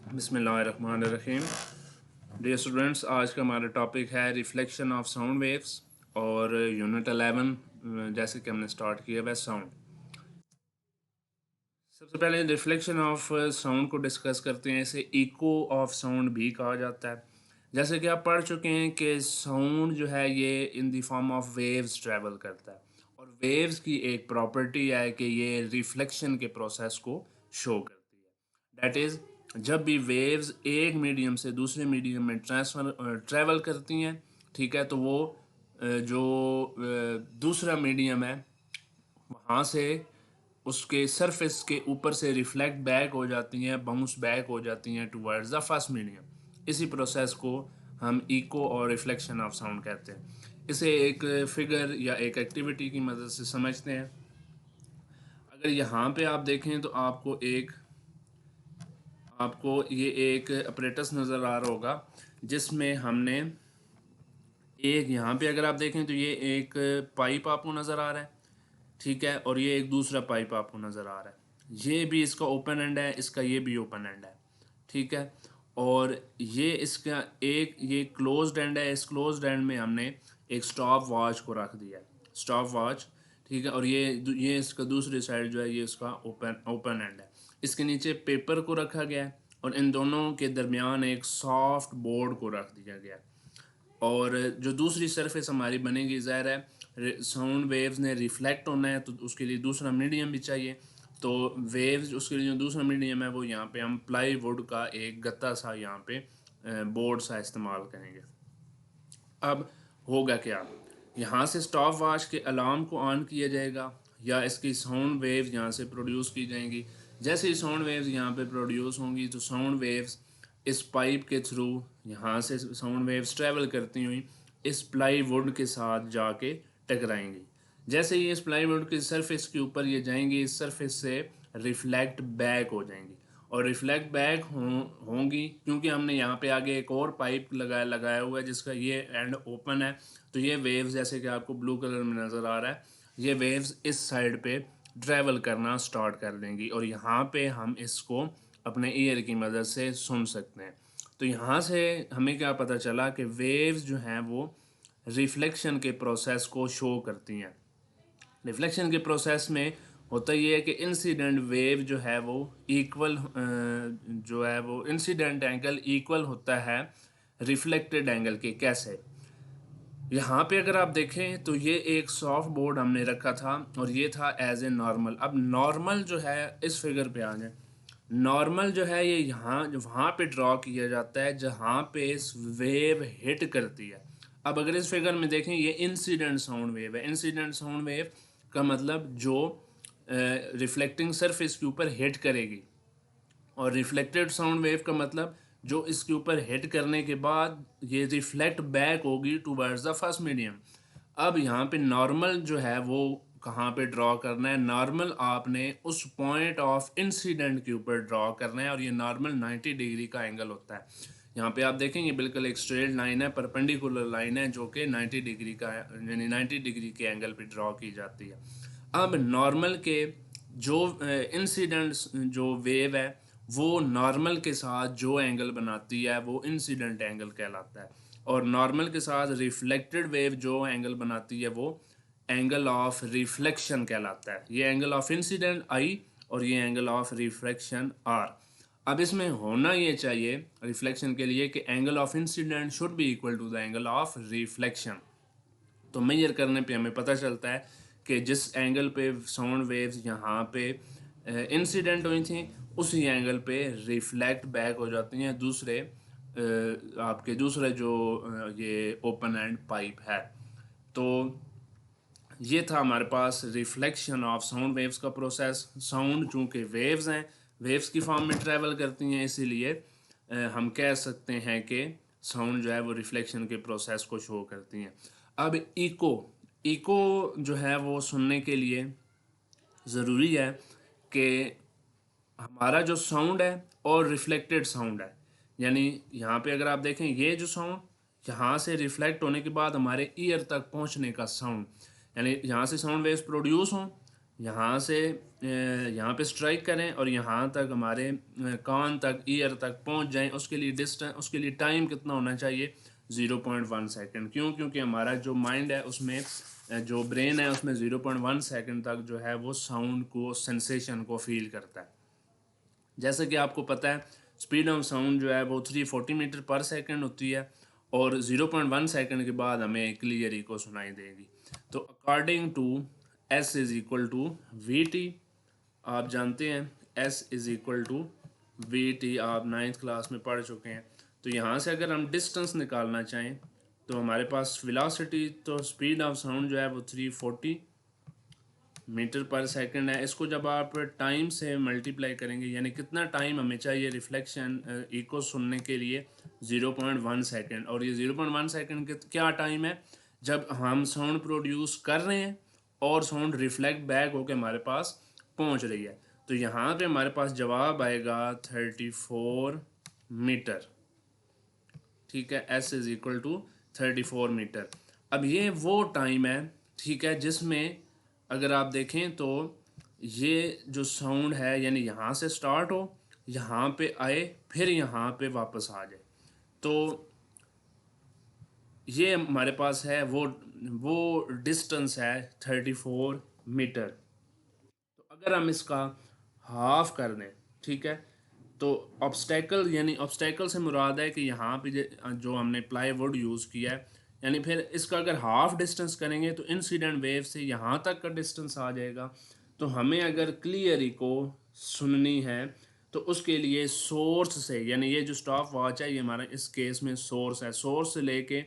बिस्मिल्लाहिर्रहमानिर्रहीम। Dear students, आज का हमारा टॉपिक है रिफ्लेक्शन ऑफ साउंड वेव्स और यूनिट 11 जैसे कि हमने स्टार्ट किया है साउंड। सबसे पहले रिफ्लेक्शन ऑफ साउंड को डिस्कस करते हैं। इसे इको ऑफ साउंड भी कहा जाता है। जैसे कि आप पढ़ चुके हैं कि साउंड जो है ये in the form of waves travel करता है और वेव्स की एक प्रॉपर्टी है कि ये रिफ्लेक्शन के प्रोसेस को शो करती है। दैट इज़ जब भी वेव्स एक मीडियम से दूसरे मीडियम में ट्रैवल करती हैं, ठीक है, तो वो जो दूसरा मीडियम है वहाँ से उसके सरफेस के ऊपर से रिफ्लेक्ट बैक हो जाती हैं, बाउंस बैक हो जाती हैं टुवर्ड्स द फर्स्ट मीडियम। इसी प्रोसेस को हम इको और रिफ्लेक्शन ऑफ साउंड कहते हैं। इसे एक फिगर या एक एक्टिविटी की मदद से समझते हैं। अगर यहाँ पे आप देखें तो आपको ये एक अपरेटस नज़र आ रहा होगा जिसमें हमने एक, यहाँ पे अगर आप देखें तो ये एक पाइप आपको नज़र आ रहा है, ठीक है, और ये एक दूसरा पाइप आपको नज़र आ रहा है। ये भी इसका ओपन एंड है, इसका ये भी ओपन एंड है, ठीक है, और ये इसका एक ये क्लोज्ड एंड है। इस क्लोज्ड एंड में हमने एक स्टॉप वॉच को रख दिया है, स्टॉप वॉच, ठीक है, और ये इसका दूसरी साइड जो है ये इसका ओपन एंड है। इसके नीचे पेपर को रखा गया है और इन दोनों के दरमियान एक सॉफ्ट बोर्ड को रख दिया गया है। और जो दूसरी सरफेस हमारी बनेगी, ज़ाहिर है साउंड वेव्स ने रिफ्लेक्ट होना है तो उसके लिए दूसरा मीडियम भी चाहिए। तो वेव्स उसके लिए जो दूसरा मीडियम है वो यहाँ पे हम प्लाई वुड का एक गत्ता सा यहाँ पे बोर्ड सा इस्तेमाल करेंगे। अब होगा क्या, यहाँ से स्टॉप वॉच के अलार्म को ऑन किया जाएगा या इसकी साउंड वेव्स यहाँ से प्रोड्यूस की जाएंगी। जैसे ही साउंड वेव्स यहाँ पे प्रोड्यूस होंगी तो साउंड वेव्स इस पाइप के थ्रू यहाँ से साउंड वेव्स ट्रैवल करती हुई इस प्लाई वुड के साथ जाके टकराएंगी। जैसे ही इस प्लाई वुड के सरफेस के ऊपर ये जाएंगी, इस सरफेस से रिफ्लेक्ट बैक हो जाएंगी और रिफ्लेक्ट बैक होंगी क्योंकि हमने यहाँ पे आगे एक और पाइप लगाया हुआ है जिसका ये एंड ओपन है। तो ये वेव्स, जैसे कि आपको ब्लू कलर में नज़र आ रहा है, ये वेव्स इस साइड पे ट्रैवल करना स्टार्ट कर देंगी और यहाँ पे हम इसको अपने ईयर की मदद से सुन सकते हैं। तो यहाँ से हमें क्या पता चला कि वेव्स जो हैं वो रिफ्लेक्शन के प्रोसेस को शो करती हैं। रिफ्लेक्शन के प्रोसेस में होता ये है कि इंसिडेंट वेव जो है वो इक्वल जो है वो इंसिडेंट एंगल इक्वल होता है रिफ्लेक्टेड एंगल के। कैसे, यहाँ पे अगर आप देखें तो ये एक सॉफ्ट बोर्ड हमने रखा था और ये था एज ए नॉर्मल। अब नॉर्मल जो है इस फिगर पे आ जाए, नॉर्मल जो है ये यहाँ जो वहाँ पे ड्रॉ किया जाता है जहाँ पे इस वेव हिट करती है। अब अगर इस फिगर में देखें ये इंसिडेंट साउंड वेव है। इंसिडेंट साउंड वेव का मतलब जो रिफ्लेक्टिंग सरफेस के ऊपर हिट करेगी, और रिफ्लेक्टेड साउंड वेव का मतलब जो इसके ऊपर हिट करने के बाद ये रिफ्लेक्ट बैक होगी टूवर्ड्स द फर्स्ट मीडियम। अब यहाँ पे नॉर्मल जो है वो कहाँ पे ड्रॉ करना है, नॉर्मल आपने उस पॉइंट ऑफ इंसिडेंट के ऊपर ड्रॉ करना है और ये नॉर्मल 90 डिग्री का एंगल होता है। यहाँ पे आप देखेंगे बिल्कुल एक स्ट्रेट लाइन है, परपेंडिकुलर लाइन है जो कि 90 डिग्री का यानी 90 डिग्री के एंगल पे ड्रॉ की जाती है। अब नॉर्मल के जो इंसिडेंट्स जो वेव है वो नॉर्मल के साथ जो एंगल बनाती है वो इंसिडेंट एंगल कहलाता है, और नॉर्मल के साथ रिफ्लेक्टेड वेव जो एंगल बनाती है वो एंगल ऑफ रिफ्लेक्शन कहलाता है। ये एंगल ऑफ इंसिडेंट आई और ये एंगल ऑफ रिफ्लेक्शन आर। अब इसमें होना ये चाहिए रिफ्लेक्शन के लिए कि angle of incidence should be equal to the angle of reflection. तो मेजर करने पे हमें पता चलता है कि जिस एंगल पे साउंड वेव्स यहाँ पे इंसिडेंट हुई थी उसी एंगल पे रिफ्लेक्ट बैक हो जाती हैं दूसरे आपके दूसरे जो ये ओपन एंड पाइप है। तो ये था हमारे पास रिफ्लेक्शन ऑफ साउंड वेव्स का प्रोसेस। साउंड चूँकि वेव्स हैं, वेव्स की फॉर्म में ट्रैवल करती हैं, इसीलिए हम कह सकते हैं कि साउंड जो है वो रिफ्लेक्शन के प्रोसेस को शो करती हैं। अब इको, इको जो है वो सुनने के लिए ज़रूरी है कि हमारा जो साउंड है और रिफ्लेक्टेड साउंड है, यानी यहाँ पे अगर आप देखें ये जो साउंड यहाँ से रिफ्लेक्ट होने के बाद हमारे ईयर तक पहुँचने का साउंड, यानी यहाँ से साउंड वेव्स प्रोड्यूस हों, यहाँ से यहाँ पे स्ट्राइक करें और यहाँ तक हमारे कान तक, ईयर तक पहुँच जाएं। उसके लिए डिस्टेंस, उसके लिए टाइम कितना होना चाहिए? 0.1 सेकंड। क्यों? क्योंकि हमारा जो माइंड है उसमें जो ब्रेन है उसमें 0.1 सेकंड तक जो है वो साउंड को, सेंसेशन को फील करता है। जैसे कि आपको पता है स्पीड ऑफ साउंड जो है वो 340 मीटर पर सेकंड होती है और 0.1 सेकंड के बाद हमें क्लियर इको सुनाई देगी। तो according to s is equal to v t, आप जानते हैं s is equal to v t, आप 9th क्लास में पढ़ चुके हैं। तो यहाँ से अगर हम डिस्टेंस निकालना चाहें तो हमारे पास वेलोसिटी, तो स्पीड ऑफ साउंड जो है वो 340 मीटर पर सेकंड है। इसको जब आप टाइम से मल्टीप्लाई करेंगे, यानी कितना टाइम हमें चाहिए रिफ्लेक्शन इको सुनने के लिए? 0.1 सेकंड। और ये 0.1 सेकंड क्या टाइम है? जब हम साउंड प्रोड्यूस कर रहे हैं और साउंड रिफ्लेक्ट बैक होकर हमारे पास पहुंच रही है। तो यहाँ पे हमारे पास जवाब आएगा 34 मीटर। ठीक है, s is equal to 34 metre. अब ये वो टाइम है, ठीक है, जिसमें अगर आप देखें तो ये जो साउंड है यानी यहाँ से स्टार्ट हो, यहाँ पे आए, फिर यहाँ पे वापस आ जाए, तो ये हमारे पास है वो डिस्टेंस है 34 मीटर। तो अगर हम इसका हाफ कर दें, ठीक है, तो ऑब्स्टेकल, यानी ऑब्स्टेकल से मुराद है कि यहाँ पे जो हमने प्लाईवुड यूज़ किया है, यानी फिर इसका अगर हाफ डिस्टेंस करेंगे तो इंसिडेंट वेव से यहाँ तक का डिस्टेंस आ जाएगा। तो हमें अगर क्लियर इको सुननी है तो उसके लिए सोर्स से, यानी ये जो स्टॉप वॉच है ये हमारा इस केस में सोर्स है, सोर्स से लेके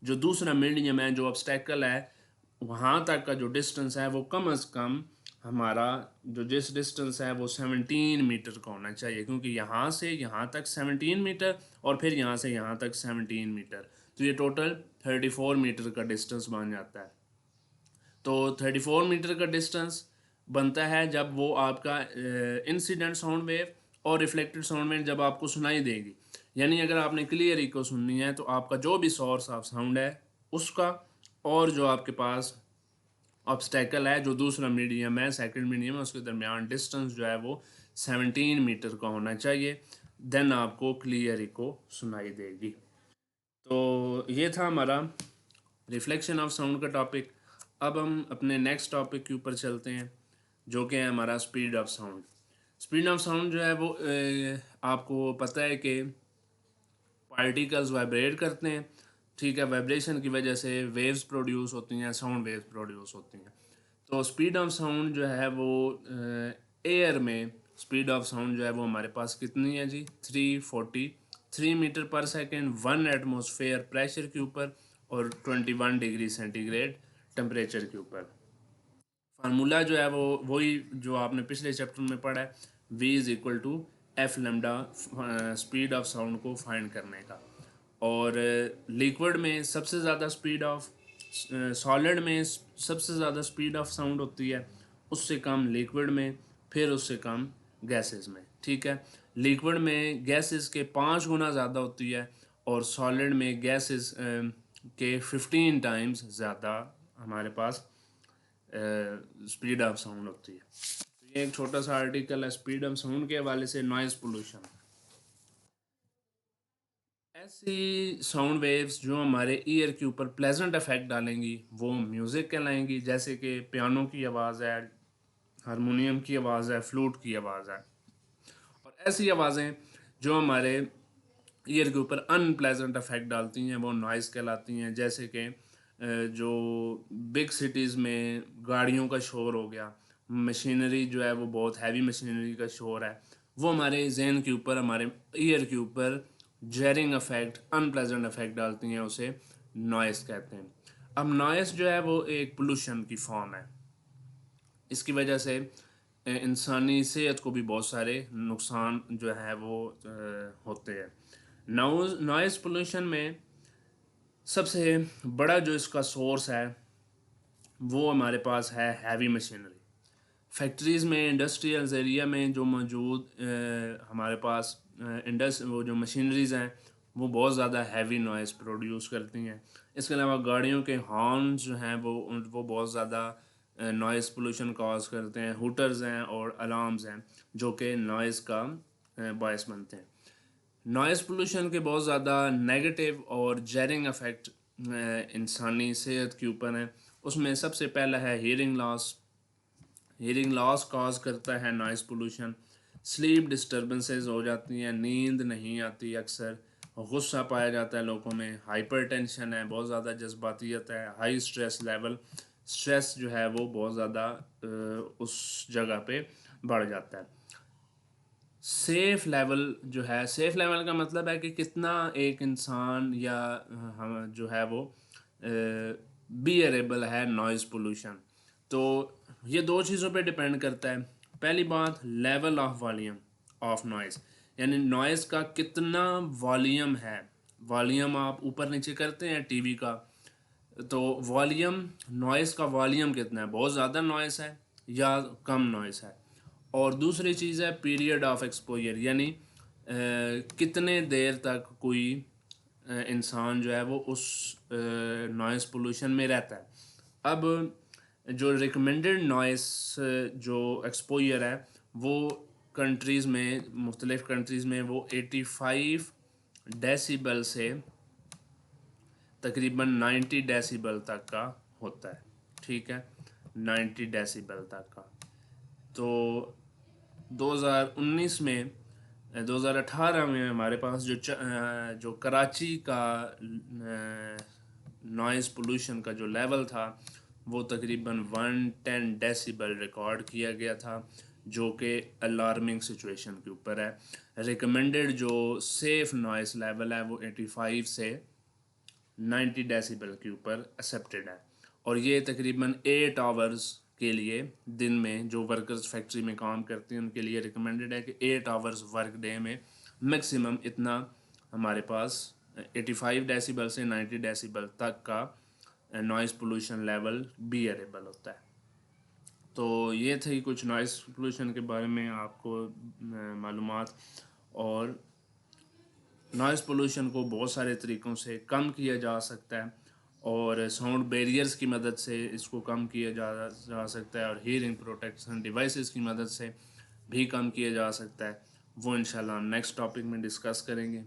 जो दूसरा मीडियम है, जो ऑब्स्टेकल है, वहाँ तक का जो डिस्टेंस है वो कम अज़ कम हमारा जो जिस डिस्टेंस है वो 17 मीटर का होना चाहिए। क्योंकि यहाँ से यहाँ तक 17 मीटर और फिर यहाँ से यहाँ तक 17 मीटर, तो ये टोटल 34 मीटर का डिस्टेंस बन जाता है। तो 34 मीटर का डिस्टेंस बनता है जब वो आपका इंसिडेंट साउंड वेव और रिफ्लेक्टेड साउंड वेव जब आपको सुनाई देगी। यानी अगर आपने क्लियर इको सुननी है तो आपका जो भी सोर्स ऑफ साउंड है उसका, और जो आपके पास ऑब्स्टेकल है, जो दूसरा मीडियम है, सेकंड मीडियम है, उसके दरमियान डिस्टेंस जो है वो 17 मीटर का होना चाहिए। देन आपको क्लियर इको सुनाई देगी। तो ये था हमारा रिफ्लेक्शन ऑफ साउंड का टॉपिक। अब हम अपने नेक्स्ट टॉपिक के ऊपर चलते हैं, जो कि है हमारा speed of sound. Speed of sound जो है वो आपको पता है कि पार्टिकल्स वाइब्रेट करते हैं, ठीक है, वाइब्रेशन की वजह से वेव्स प्रोड्यूस होती हैं, साउंड वेव्स प्रोड्यूस होती हैं। तो स्पीड ऑफ साउंड जो है वो एयर में स्पीड ऑफ साउंड जो है वो हमारे पास कितनी है जी? 343 मीटर पर सेकेंड 1 एटमॉस्फेयर प्रेशर के ऊपर और 21 डिग्री सेंटीग्रेड टेम्परेचर के ऊपर। फार्मूला जो है वो वही जो आपने पिछले चैप्टर में पढ़ा है, v is equal to f lambda, speed of sound को फाइंड करने का। और लिक्विड में सबसे ज़्यादा स्पीड ऑफ, सॉलिड में सबसे ज़्यादा स्पीड ऑफ साउंड होती है, उससे कम लिक्विड में, फिर उससे कम गैसेस में। ठीक है, लिक्विड में गैसेस के 5 गुना ज़्यादा होती है और सॉलिड में गैसेस के 15 टाइम्स ज़्यादा हमारे पास स्पीड ऑफ साउंड होती है। तो ये एक छोटा सा आर्टिकल है स्पीड ऑफ साउंड के हवाले से। नॉइज़ पोल्यूशन, ऐसी साउंड वेव्स जो हमारे ईयर के ऊपर प्लेजेंट इफेक्ट डालेंगी वो म्यूज़िक कहलाएंगी, जैसे कि पियानो की आवाज़ है, हारमोनियम की आवाज़ है, फ्लूट की आवाज़ है। और ऐसी आवाज़ें जो हमारे ईयर के ऊपर अनप्लेजेंट इफेक्ट डालती हैं वो नॉइज़ कहलाती हैं। जैसे कि जो बिग सिटीज़ में गाड़ियों का शोर हो गया, मशीनरी जो है वो बहुत हैवी मशीनरी का शोर है, वो हमारे जहन के ऊपर, हमारे ईयर के ऊपर जैरिंग इफेक्ट, अनप्लेजेंट इफेक्ट डालती हैं, उसे नॉइज़ कहते हैं। अब नॉइज़ जो है वो एक पोल्यूशन की फॉर्म है। इसकी वजह से इंसानी सेहत को भी बहुत सारे नुकसान जो है वो होते हैं। नॉइज़ पोल्यूशन में सबसे बड़ा जो इसका सोर्स है वो हमारे पास है हैवी मशीनरी। फैक्ट्रीज़ में, इंडस्ट्रियल एरिया में जो मौजूद हमारे पास वो जो मशीनरीज़ हैं वो बहुत ज़्यादा हैवी नॉइज़ प्रोड्यूस करती हैं। इसके अलावा गाड़ियों के हॉर्न जो हैं वो बहुत ज़्यादा नॉइज़ पोल्यूशन कॉज करते हैं, हुटर्स हैं और अलार्म्स हैं जो कि नॉइज़ का बायस बनते हैं। नॉइज़ पोल्यूशन के बहुत ज़्यादा नेगेटिव और जैरिंग इफ़ेक्ट इंसानी सेहत के ऊपर हैं। उसमें सबसे पहला है हीयरिंग लॉस कॉज करता है नॉइज़ पोल्यूशन। स्लीप डिस्टर्बेंसेस हो जाती हैं, नींद नहीं आती अक्सर, गुस्सा पाया जाता है लोगों में, हाइपरटेंशन है, बहुत ज़्यादा जज्बातियत है, हाई स्ट्रेस लेवल, स्ट्रेस जो है वो बहुत ज़्यादा उस जगह पे बढ़ जाता है। सेफ़ लेवल जो है, सेफ़ लेवल का मतलब है कि कितना एक इंसान या हम जो है वो बियरेबल है नॉइज़ पोल्यूशन। तो ये दो चीज़ों पे डिपेंड करता है। पहली बात, level of volume of noise, यानी नॉइज़ का कितना वॉल्यूम है। वॉल्यूम आप ऊपर नीचे करते हैं टीवी का, तो वॉल्यूम, नॉइज़ का वॉल्यूम कितना है, बहुत ज़्यादा नॉइज़ है या कम नॉइज़ है। और दूसरी चीज़ है पीरियड ऑफ एक्सपोजर, यानी कितने देर तक कोई इंसान जो है वो उस नॉइज़ पोल्यूशन में रहता है। अब जो रिकमेंडेड नॉइस जो एक्सपोजर है वो कंट्रीज़ में, मुख्तलिफ़ कंट्रीज़ में वो 85 डेसिबल से तकरीबन 90 डेसिबल तक का होता है। ठीक है, 90 डेसिबल तक का। तो 2019 में 2018 में हमारे पास जो कराची का नॉइज़ पोल्यूशन का जो लेवल था वो तकरीबन 110 डेसिबल रिकॉर्ड किया गया था, जो कि अलार्मिंग सिचुएशन के ऊपर है। रिकमेंडेड जो सेफ़ नॉइज़ लेवल है वो 85 से 90 डेसिबल के ऊपर एक्सेप्टेड है। और ये तकरीबन 8 आवर्स के लिए, दिन में जो वर्कर्स फैक्ट्री में काम करते हैं उनके लिए रिकमेंडेड है कि 8 आवर्स वर्क डे में मैक्सिमम इतना हमारे पास 85 डेसिबल से 90 डेसिबल तक का नॉइज़ पोल्यूशन लेवल बियरेबल होता है। तो ये थी कुछ नॉइज़ पोल्यूशन के बारे में आपको मालूमात। और नॉइज़ पोल्यूशन को बहुत सारे तरीक़ों से कम किया जा सकता है, और साउंड बैरियर्स की मदद से इसको कम किया जा सकता है, और हियरिंग प्रोटेक्शन डिवाइसेस की मदद से भी कम किया जा सकता है। वो इंशाल्लाह हम नेक्स्ट टॉपिक में डिस्कस करेंगे।